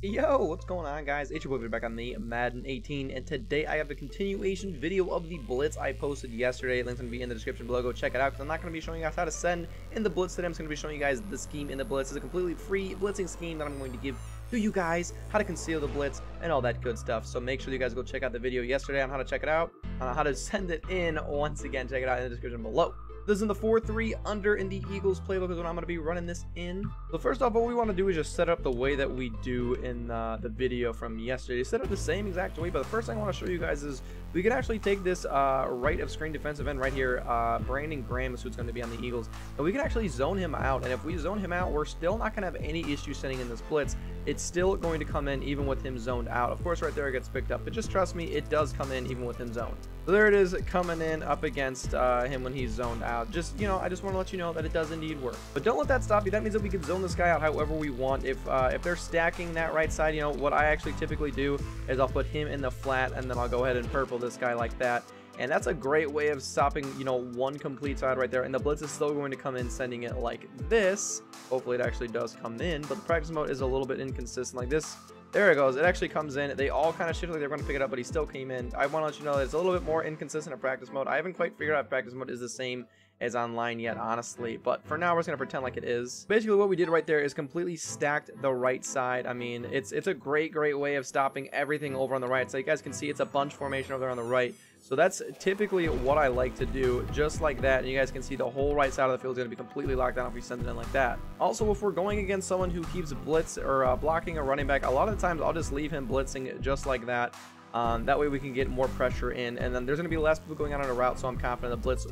Yo, what's going on, guys? It's your boy back on the Madden 18, and today I have a continuation video of the Blitz I posted yesterday. Links going to be in the description below. Go check it out, because I'm not going to be showing you guys how to send in the Blitz today. I'm just going to be showing you guys the scheme in the Blitz. It's a completely free blitzing scheme that I'm going to give to you guys, how to conceal the Blitz, and all that good stuff. So make sure you guys go check out the video yesterday on how to check it out, how to send it in. Once again, check it out in the description below. This is in the 4-3 under in the Eagles playbook is what I'm going to be running this in. So first off, what we want to do is just set up the way that we do in the video from yesterday. Set up the same exact way, but the first thing I want to show you guys is we can actually take this right of screen defensive end right here, Brandon Graham is who's going to be on the Eagles, and we can actually zone him out. And if we zone him out, we're still not going to have any issue sending in this blitz. It's still going to come in even with him zoned out. Of course, right there it gets picked up, but just trust me, it does come in even with him zoned. So there it is, coming in up against him when he's zoned out. Just, you know, I just want to let you know that it does indeed work. But don't let that stop you. That means that we can zone this guy out however we want. If they're stacking that right side, you know, what I actually typically do is I'll put him in the flat, and then I'll go ahead and purple this guy like that. And that's a great way of stopping, you know, one complete side right there. And the blitz is still going to come in, sending it like this. Hopefully it actually does come in, but the practice mode is a little bit inconsistent like this. There it goes. It actually comes in. They all kind of shifted like they're going to pick it up, but he still came in. I want to let you know that it's a little bit more inconsistent in practice mode. I haven't quite figured out if practice mode is the same as online yet, honestly, but for now we're just gonna pretend like it is. Basically what we did right there is completely stacked the right side. I mean, it's a great way of stopping everything over on the right. So you guys can see it's a bunch formation over there on the right. So that's typically what I like to do, just like that. And you guys can see the whole right side of the field is going to be completely locked down if we send it in like that. Also, if we're going against someone who keeps blitz or blocking a running back, a lot of the times I'll just leave him blitzing just like that. That way we can get more pressure in, and then there's going to be less people going out on a route, so I'm confident the blitz,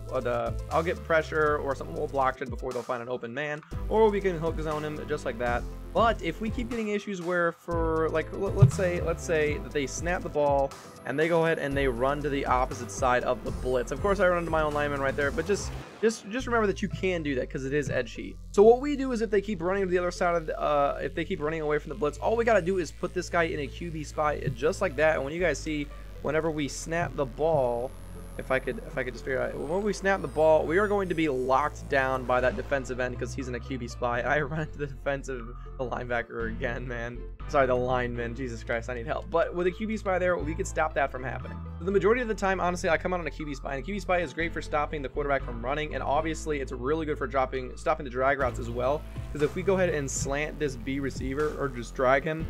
I'll get pressure, or something will block it before they'll find an open man, or we can hook zone him just like that. But if we keep getting issues where, for like, let's say that they snap the ball and they go ahead and they run to the opposite side of the blitz. Of course, I run into my own lineman right there, but just remember that you can do that because it is edgy. So what we do is if they keep running to the other side of if they keep running away from the blitz, all we got to do is put this guy in a QB spot just like that. And when you guys see, whenever we snap the ball, if I could just figure out, when we snap the ball, we are going to be locked down by that defensive end because he's in a QB spot. I run into the linebacker again, man. Sorry, the lineman. Jesus Christ, I need help. But with a QB spy there, we could stop that from happening. So the majority of the time, honestly, I come out on a QB spy, and a QB spy is great for stopping the quarterback from running, and obviously it's really good for stopping the drag routes as well. Because if we go ahead and slant this B receiver or just drag him,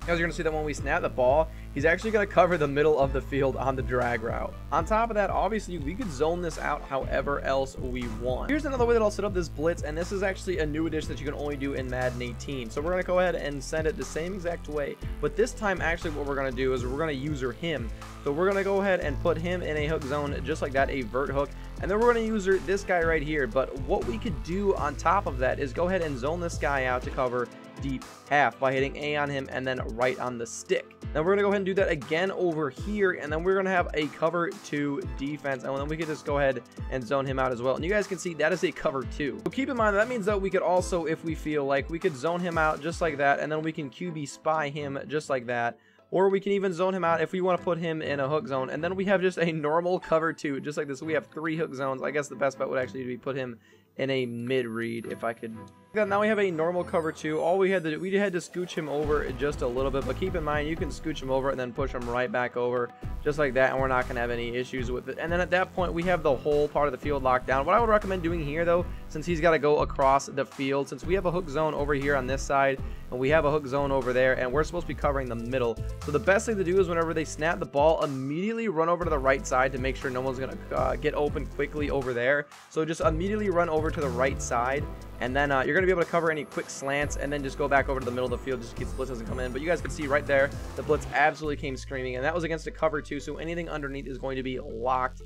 as you're going to see that when we snap the ball, he's actually going to cover the middle of the field on the drag route. On top of that, obviously, we could zone this out however else we want. Here's another way that I'll set up this blitz, and this is actually a new addition that you can only do in Madden 18. So we're going to go ahead and send it the same exact way, but this time, actually, what we're going to do is we're going to user him. So we're going to go ahead and put him in a hook zone just like that, a vert hook, and then we're going to user this guy right here. But what we could do on top of that is go ahead and zone this guy out to cover deep half by hitting A on him and then right on the stick. Then we're going to go ahead and do that again over here, and then we're going to have a cover 2 defense, and then we could just go ahead and zone him out as well. And you guys can see that is a cover 2. So keep in mind that means that we could also, if we feel like, we could zone him out just like that, and then we can QB spy him just like that. Or we can even zone him out if we want to put him in a hook zone, and then we have just a normal cover 2 just like this. We have 3 hook zones. I guess the best bet would actually be put him in a mid read if I could. Now we have a normal cover 2. All we had to do, we had to scooch him over just a little bit, but keep in mind you can scooch him over and then push him right back over just like that, and we're not going to have any issues with it. And then at that point we have the whole part of the field locked down. What I would recommend doing here though, since he's got to go across the field, since we have a hook zone over here on this side and we have a hook zone over there, and we're supposed to be covering the middle, so the best thing to do is whenever they snap the ball, immediately run over to the right side to make sure no one's going to get open quickly over there. So just immediately run over to the right side, and then you're going to be able to cover any quick slants, and then just go back over to the middle of the field just in case the blitz doesn't come in. But you guys can see right there, the blitz absolutely came screaming, and that was against a cover 2, so anything underneath is going to be locked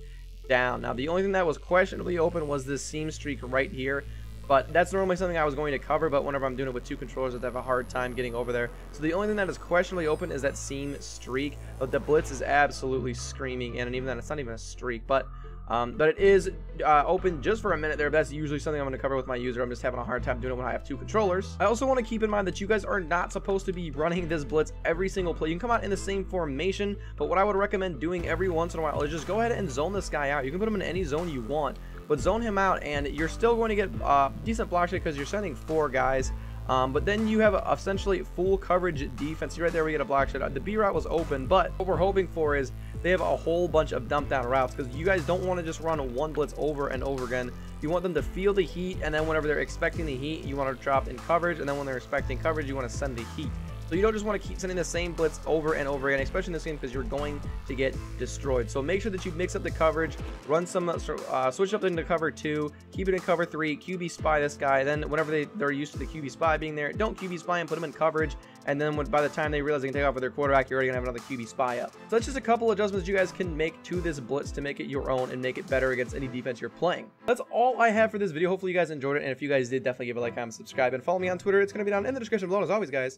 down. Now the only thing that was questionably open was this seam streak right here, but that's normally something I was going to cover, but whenever I'm doing it with 2 controllers, I have a hard time getting over there. So the only thing that is questionably open is that seam streak, but the blitz is absolutely screaming in, and even then it's not even a streak, but it is open just for a minute there. But that's usually something I'm going to cover with my user. I'm just having a hard time doing it when I have 2 controllers. I also want to keep in mind that you guys are not supposed to be running this blitz every single play. You can come out in the same formation, but what I would recommend doing every once in a while is just go ahead and zone this guy out. You can put him in any zone you want, but zone him out, and you're still going to get decent block shot because you're sending 4 guys. But then you have essentially full coverage defense. See right there, we get a black shot. The B route was open, but what we're hoping for is they have a whole bunch of dump down routes, because you guys don't want to just run one blitz over and over again. You want them to feel the heat, and then whenever they're expecting the heat, you want to drop in coverage, and then when they're expecting coverage, you want to send the heat. So you don't just want to keep sending the same blitz over and over again, especially in this game, because you're going to get destroyed. So make sure that you mix up the coverage, run some, switch up into cover 2, keep it in cover 3, QB spy this guy. Then whenever they're used to the QB spy being there, don't QB spy and put them in coverage. And then by the time they realize they can take off with their quarterback, you're already going to have another QB spy up. So that's just a couple adjustments you guys can make to this blitz to make it your own and make it better against any defense you're playing. That's all I have for this video. Hopefully you guys enjoyed it. And if you guys did, definitely give a like, comment, subscribe, and follow me on Twitter. It's going to be down in the description below. As always, guys,